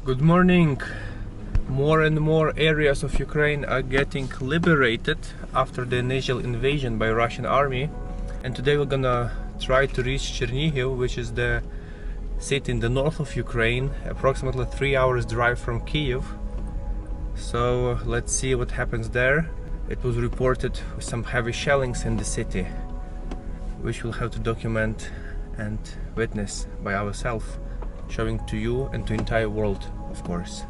Good morning. More and more areas of Ukraine are getting liberated after the initial invasion by Russian army. And today we're gonna try to reach Chernihiv, which is the city in the north of Ukraine, approximately 3 hours drive from Kiev. So let's see what happens there. It was reported with some heavy shellings in the city, which we'll have to document and witness by ourselves, showing to you and to the entire world, of course.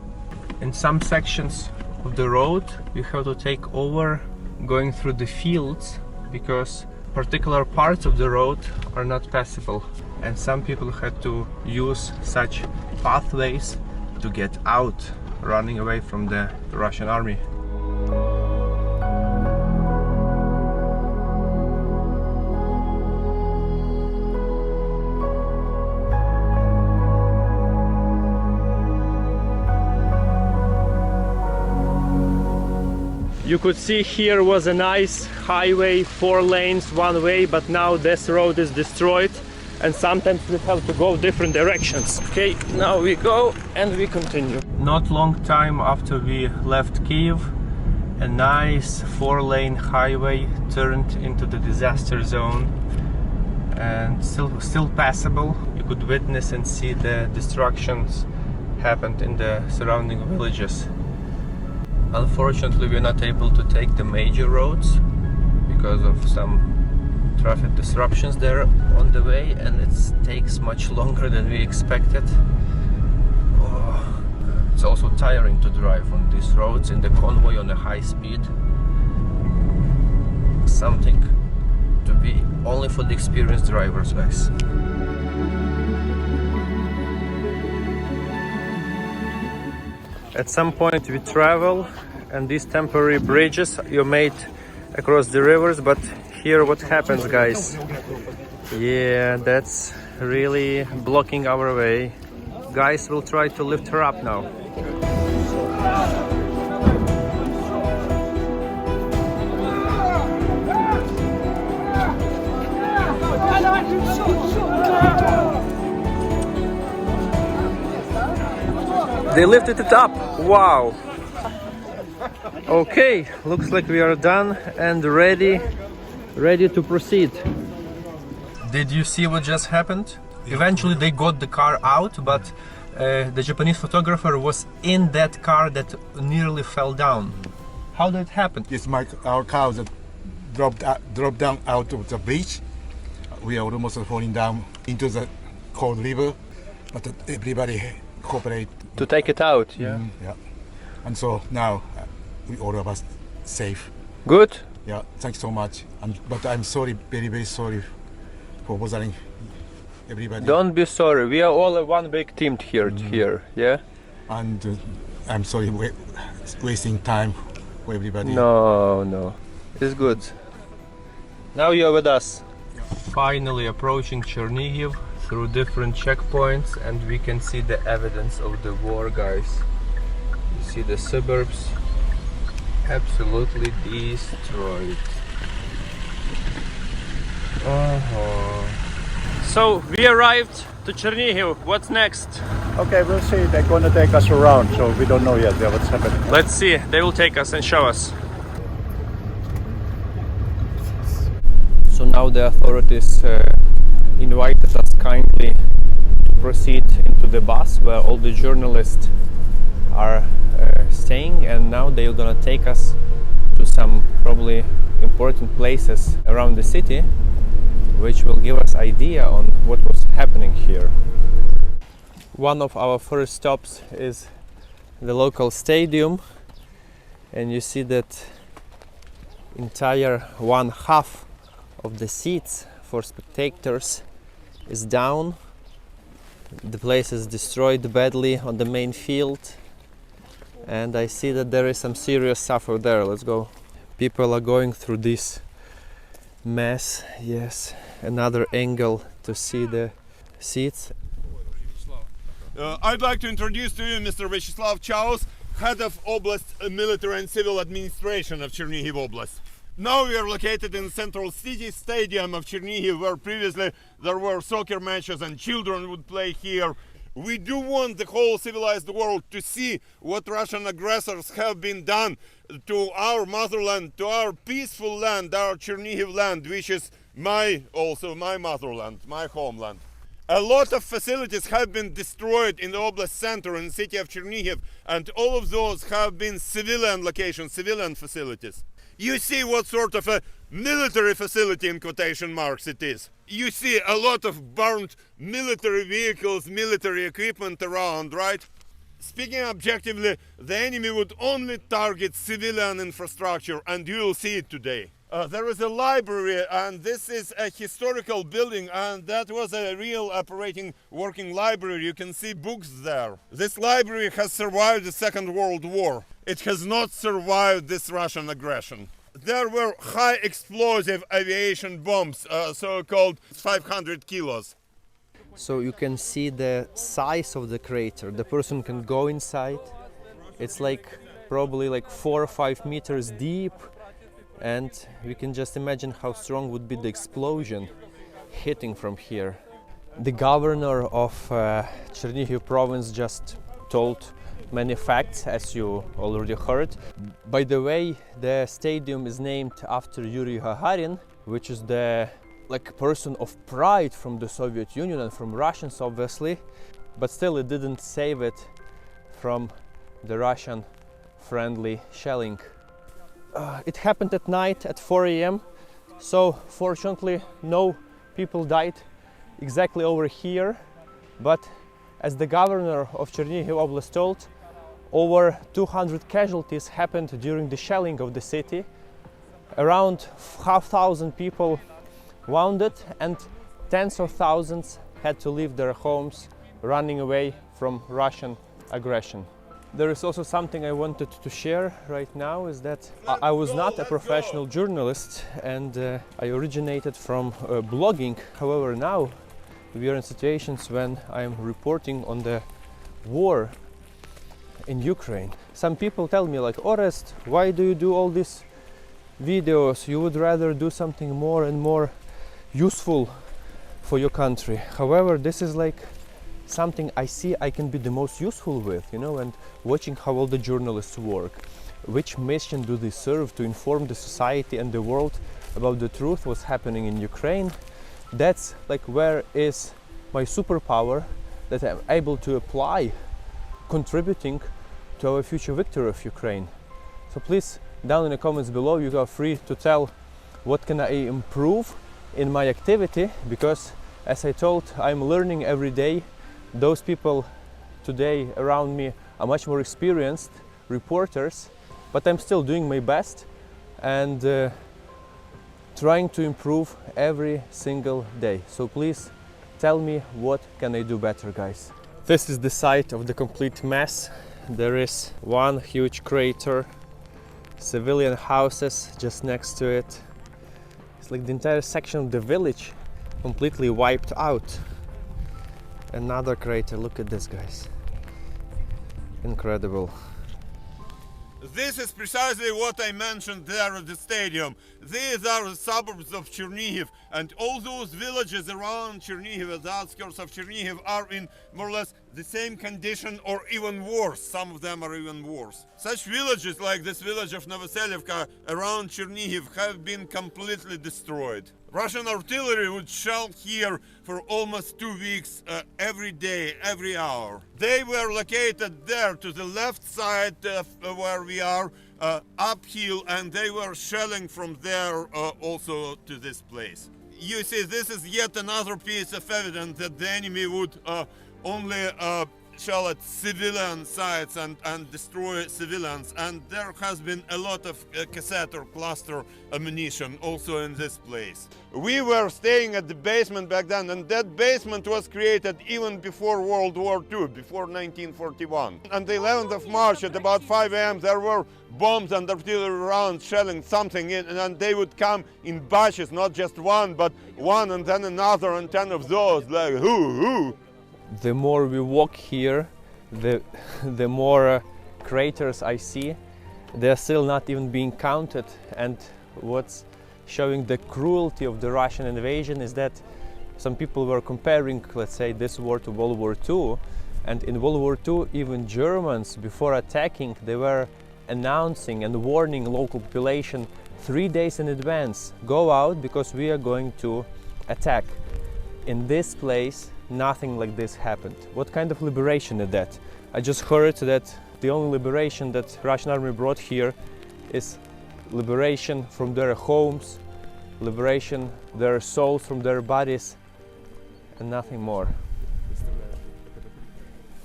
In some sections of the road you have to take over going through the fields because particular parts of the road are not passable, and some people had to use such pathways to get out, running away from the Russian army. You could see here was a nice highway, 4 lanes, one way, but now this road is destroyed and sometimes we have to go different directions. Okay, now we go and we continue. Not long time after we left Kiev, a nice 4-lane highway turned into the disaster zone and still passable. You could witness and see the destructions happened in the surrounding villages. Unfortunately, we're not able to take the major roads because of some traffic disruptions there on the way, and it takes much longer than we expected. It's also tiring to drive on these roads in the convoy on a high speed. Something to be only for the experienced drivers, guys. At some point we travel and these temporary bridges you made across the rivers, but here what happens, guys? Yeah, that's really blocking our way. Guys will try to lift her up now. They lifted it up. Wow. Okay, looks like we are done and ready to proceed. Did you see what just happened? Eventually they got the car out, but the Japanese photographer was in that car that nearly fell down. How did it happen? It's our car that dropped down out of the bridge. We are almost falling down into the cold river, but everybody cooperate to take it out. Yeah. Yeah. And so now we all of us safe. Good. Yeah. Thanks so much. But I'm sorry, very sorry for bothering everybody. Don't be sorry. We are all one big team here. Yeah. And I'm sorry wasting time for everybody. No. It's good. Now you're with us. Yeah. Finally approaching Chernihiv through different checkpoints, and we can see the evidence of the war, guys. You see the suburbs absolutely destroyed. So we arrived to Chernihiv. What's next? Okay, we'll see. They're going to take us around, so we don't know yet what's happening. Let's see. They will take us and show us. So now the authorities invited us kindly to proceed into the bus where all the journalists are staying, and now they're gonna take us to some probably important places around the city, which will give us idea on what was happening here. One of our first stops is the local stadium, and you see that entire 1/2 of the seats for spectators is down. The place is destroyed badly on the main field, and I see that there is some serious suffer there. Let's go. People are going through this mess. Yes, another angle to see the seats. I'd like to introduce to you Mr. Vyacheslav Chaos, head of Oblast Military and Civil Administration of Chernihiv Oblast. Now we are located in central city stadium of Chernihiv, where previously there were soccer matches and children would play here. We do want the whole civilized world to see what Russian aggressors have been done to our motherland, to our peaceful land, our Chernihiv land, which is also my motherland, my homeland. A lot of facilities have been destroyed in the oblast center in the city of Chernihiv, and all of those have been civilian locations, civilian facilities. You see what sort of a military facility in quotation marks it is. You see a lot of burned military vehicles, military equipment around, right? Speaking objectively, the enemy would only target civilian infrastructure, and you will see it today. There is a library, and this is a historical building, and that was a real operating working library. You can see books there. This library has survived the Second World War. It has not survived this Russian aggression. There were high explosive aviation bombs, so-called 500 kilos. So you can see the size of the crater. The person can go inside. It's like probably like 4 or 5 meters deep. And we can just imagine how strong would be the explosion hitting from here. The governor of Chernihiv province just told many facts, as you already heard. By the way, the stadium is named after Yuri Gagarin, which is the person of pride from the Soviet Union and from Russians, obviously, but still it didn't save it from the Russian friendly shelling. It happened at night at 4 a.m. So fortunately no people died exactly over here, but as the governor of Chernihiv Oblast told, over 200 casualties happened during the shelling of the city. Around 500 people wounded, and tens of thousands had to leave their homes, running away from Russian aggression. There is also something I wanted to share right now, is that I was not a professional journalist, and I originated from blogging. However, now we are in situations when I am reporting on the war in Ukraine. Some people tell me like, Orest, why do you do all these videos? You would rather do something more and more useful for your country. However, this is like something I see I can be the most useful with, and watching how all the journalists work. Which mission do they serve to inform the society and the world about the truth, what's happening in Ukraine? That's like where is my superpower that I'm able to apply, contributing to our future victory of Ukraine. So please, down in the comments below, you are free to tell what can I improve in my activity, because as I told, I'm learning every day. Those people today around me are much more experienced reporters, but I'm still doing my best and trying to improve every single day. So please tell me, what can I do better, guys? This is the site of the complete mess. There is one huge crater, civilian houses just next to it. It's like the entire section of the village completely wiped out. Another crater, look at this, guys. Incredible. This is precisely what I mentioned there at the stadium. These are the suburbs of Chernihiv, and all those villages around Chernihiv, at the outskirts of Chernihiv, are in more or less the same condition or even worse. Some of them are even worse. Such villages like this village of Novoselivka around Chernihiv have been completely destroyed. Russian artillery would shell here for almost 2 weeks, every day, every hour. They were located there to the left side of where we are, uphill, and they were shelling from there also to this place. You see, this is yet another piece of evidence that the enemy would only shell at civilian sites and destroy civilians, and there has been a lot of cassette or cluster ammunition also in this place. We were staying at the basement back then, and that basement was created even before World War II, before 1941. On the 11th of March at about 5 a.m. there were bombs and artillery rounds shelling something in, and they would come in batches, not just one, but one and then another and 10 of those, like whoo. The more we walk here, the more craters I see. They're still not even being counted, and what's showing the cruelty of the Russian invasion is that some people were comparing, let's say, this war to World War II, And in World War II, even Germans, before attacking, they were announcing and warning local population 3 days in advance, go out because we are going to attack. In this place, nothing like this happened. What kind of liberation is that? I just heard that the only liberation that Russian army brought here is liberation from their homes, liberation their souls from their bodies, and nothing more.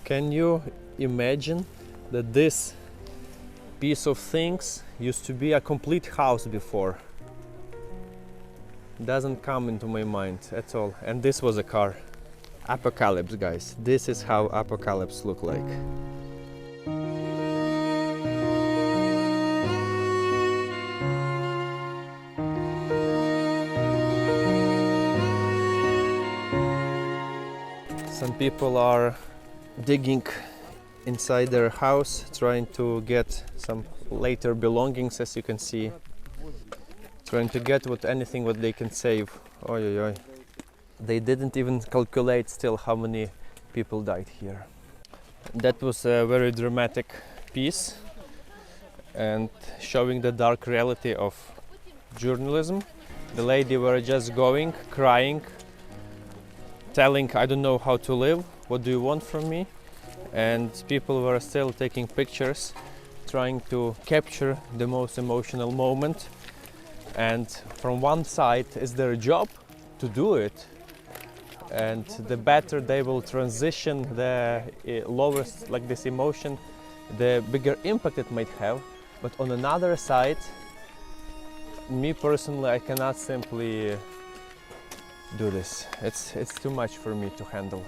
Can you imagine that this piece of things used to be a complete house before? Doesn't come into my mind at all. And this was a car. Apocalypse, guys. This is how apocalypse look like. Some people are digging inside their house, trying to get some later belongings, as you can see. Trying to get anything what they can save. Oi, oi, oi. They didn't even calculate still how many people died here. That was a very dramatic piece and showing the dark reality of journalism. The lady were just going, crying, telling, I don't know how to live, what do you want from me? And people were still taking pictures, trying to capture the most emotional moment. And from one side is their job to do it, and the better they will transition the lowest like this emotion, the bigger impact it might have. But on another side, me personally, I cannot simply do this. It's too much for me to handle.